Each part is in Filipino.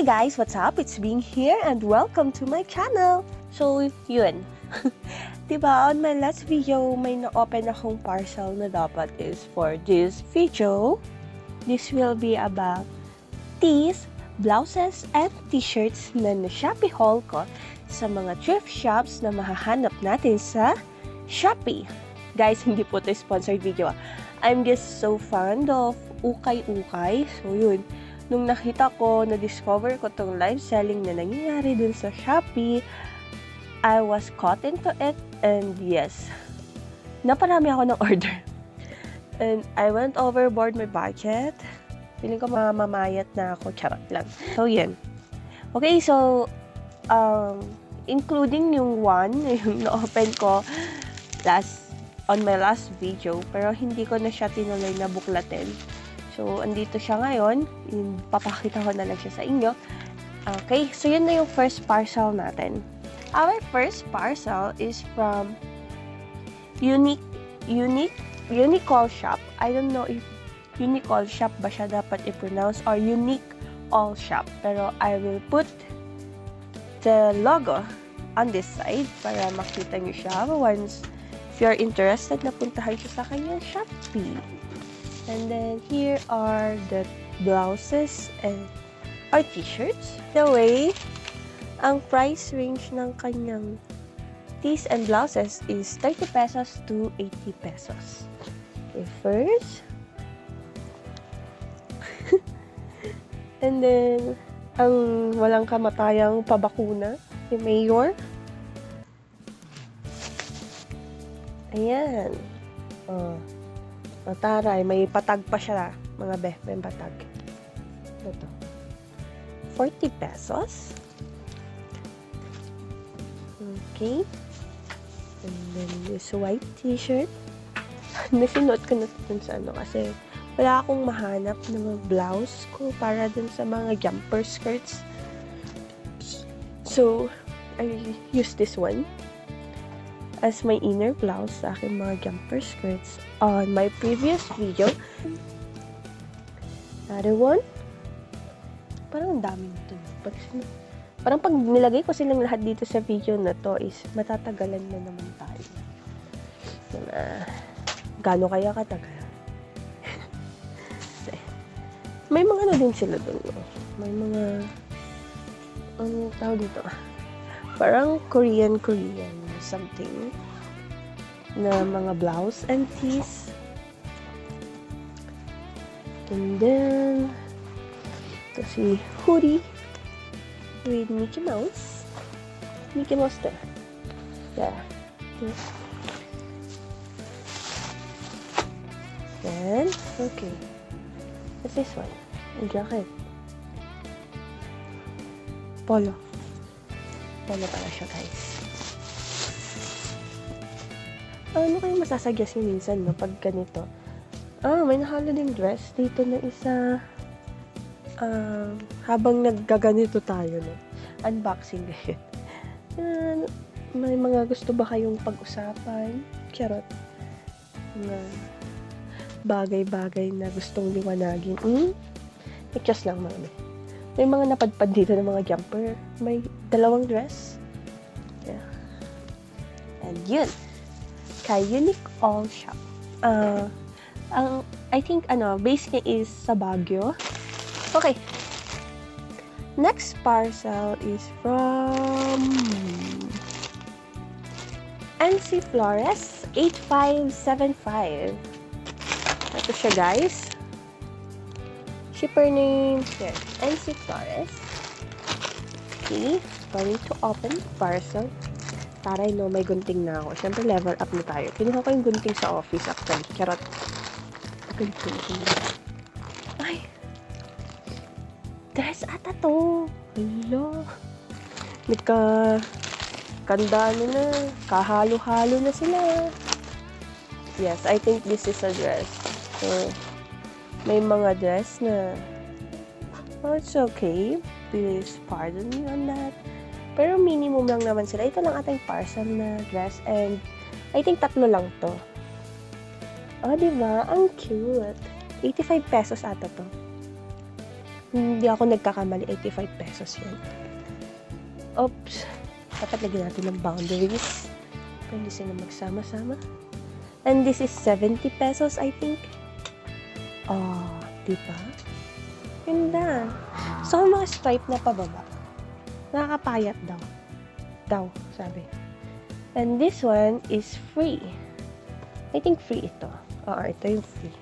Hey guys, what's up? It's Bing here and welcome to my channel. So, yun. Diba, on my last video, may na-open akong parcel na dapat is for this video. This will be about tees, blouses, and t-shirts na na-Shopee haul ko sa mga thrift shops na mahahanap natin sa Shopee. Guys, hindi po ito sponsored video. I'm just so fond of ukay-ukay. So, yun. Nung nakita ko, na-discover ko tong live selling na nangyayari dun sa Shopee, I was caught into it, and yes, naparami ako ng order. And I went overboard my budget. Feeling ko mamamayat na ako, charot lang. So, yun. Okay, so, including yung yung na-open ko on my last video, pero hindi ko na siya tinuloy na buklatin. So, andito siya ngayon. Papakita ko na lang siya sa inyo. Okay, so yun na yung first parcel natin. Our first parcel is from Unique All Shop. I don't know if Unique All Shop ba siya dapat i-pronounce or Unique All Shop. Pero I will put the logo on this side para makita nyo siya once if you're interested na puntahan siya sa kanyang Shopee. And then here are the blouses and our t-shirts. The way, ang price range ng kanyang tees and blouses is 30 pesos to 80 pesos. Okay, first. And then, ang walang kamatayang pabakuna, yung mayor. Ayan. Taray, may patag pa siya, mga may patag. Ito. 40 pesos. Okay. And then this white t-shirt. Nasinot ko na dun sa kasi wala akong mahanap na mga blouse ko para dun sa mga jumper skirts. So, I use this one as my inner blouse sa aking mga jumper skirts on my previous video. Another one. Parang ang dami nito. Parang pag nilagay ko silang lahat dito sa video na to is matatagalan na naman tayo. Gaano kaya katagal? May mga ano din sila dun. No? May mga ang tawag dito. Parang Korean something na mga blouse and tees. And then ito si hoodie with Mickey Mouse there. Yeah. Then okay, what's this one? A jacket. Polo pala siya, guys. Ano kayong masasuggest nyo minsan, no? Pag ganito. May nahalo ding dress dito na isa. Habang naggaganito tayo, no? Unboxing ganyan. May mga gusto ba kayong pag-usapan? Charot. Na bagay-bagay na gustong liwanagin. Just lang, mami. May mga napadpad dito ng mga jumper. May dalawang dress. Yeah. And yun. Kay Unique All Shop. I think, base niya is sa Baguio. Okay. Next parcel is from NC Flores 8575. Ito siya, guys. Shipper name here, NC Flores. Okay. Going to open parcel. Taray, no, may gunting na ako. Siyempre, level up na tayo. Kinuha ko yung gunting sa office actually. Charot. Gunting. Ay! Dress ata to. Hello. Kandano na. Kahalo-halo na sila. Yes, I think this is a dress. So, may mga dress na it's okay. Please pardon me on that. Pero minimum lang naman sila. Ito lang ating parcel na dress and I think 3 lang to. Diba? Ang cute. 85 pesos ata to. Hindi ako nagkakamali, 85 pesos yan. Oops. Dapat lagyan natin ng boundaries. Hindi sila magsama-sama. And this is 70 pesos, I think. Oh, diba? Ganda. So, mga stripe na pababa. Nakakapayat daw. Sabi. And this one is free. I think free ito. Oo, ito yung free.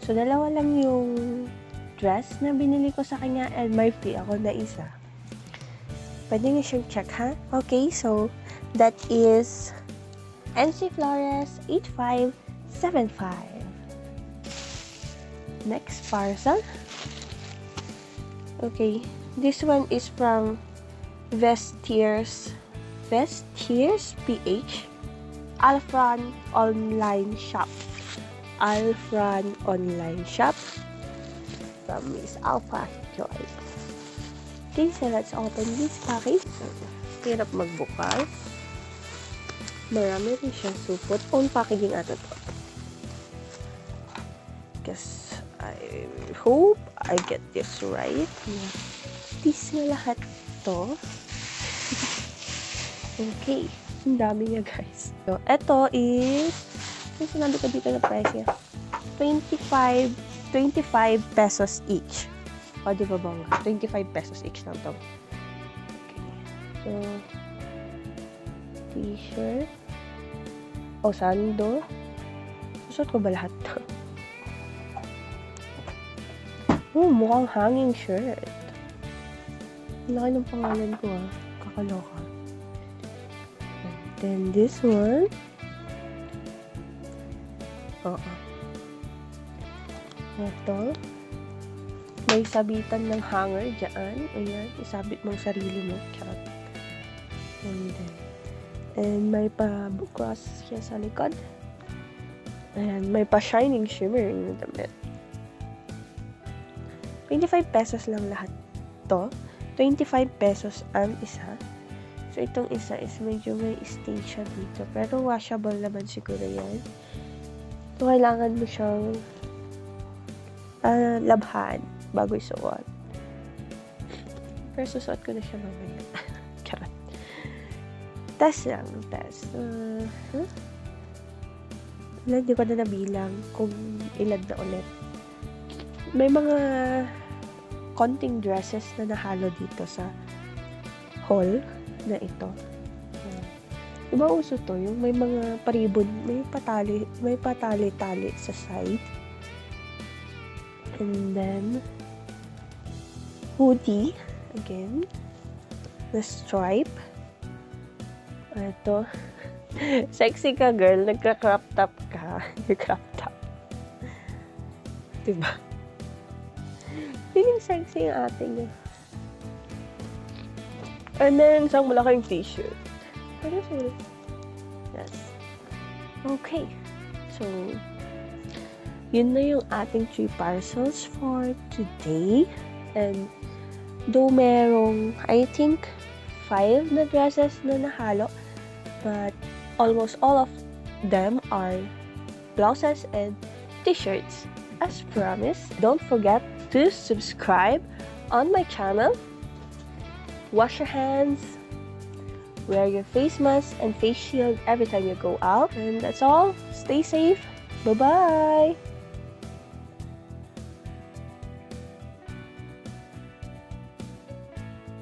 So, dalawa lang yung dress na binili ko sa kanya and may free ako na isa. Pwede nyo siyang check, ha? Okay, so, that is NC Flores 8575. Next parcel. Okay, this one is from Vestiers PH online shop from Miss Alpha Joy. Okay, so let's open this package. Hirap magbukas. Marami rin siyang supot. Own packaging ata to. Guess I hope I get this right. This na lahat to. Okay. Ang dami niya, guys. So, ito is, yung sinabi ko dito na price niya, 25 pesos each. O, di ba bangga? 25 pesos each lang to. Okay. So, t-shirt. O, sando. Susuot ko ba lahat to? Oh, mukhang hanging shirt. Laki ng pangalan ko, ah. Kakaloka. And then this one. Ito. May sabitan ng hanger dyan. Ayan. Isabit mong sarili mo. Charot. And may pa-bukas siya sa likod. And may pa-shining shimmering na damit. 25 pesos lang lahat to. 25 pesos ang isa. So, itong isa is medyo may stain siya dito. Pero washable naman siguro yan. So, kailangan mo siyang labhan bago isuot. Pero susuot ko na siya mamaya. Charot. Test lang. Test. Hindi ko na nabilang kung ilan na ulit. May mga konting dresses na nahalo dito sa haul na ito. Diba uso to? Yung may mga paribon, may patali-tali sa side. And then, hoodie. Again. The stripe. Ito. Sexy ka, girl. Nagka-crop top ka. Crop top. Diba? Feeling sexy yung ating. And then, isang malaking t-shirt. Yes. Okay. So, yun na yung ating 3 parcels for today. And, though merong, I think, 5 na dresses na nahalo, but almost all of them are blouses and t-shirts. As promised, don't forget to subscribe on my channel. Wash your hands. Wear your face mask and face shield every time you go out. And that's all. Stay safe. Bye-bye.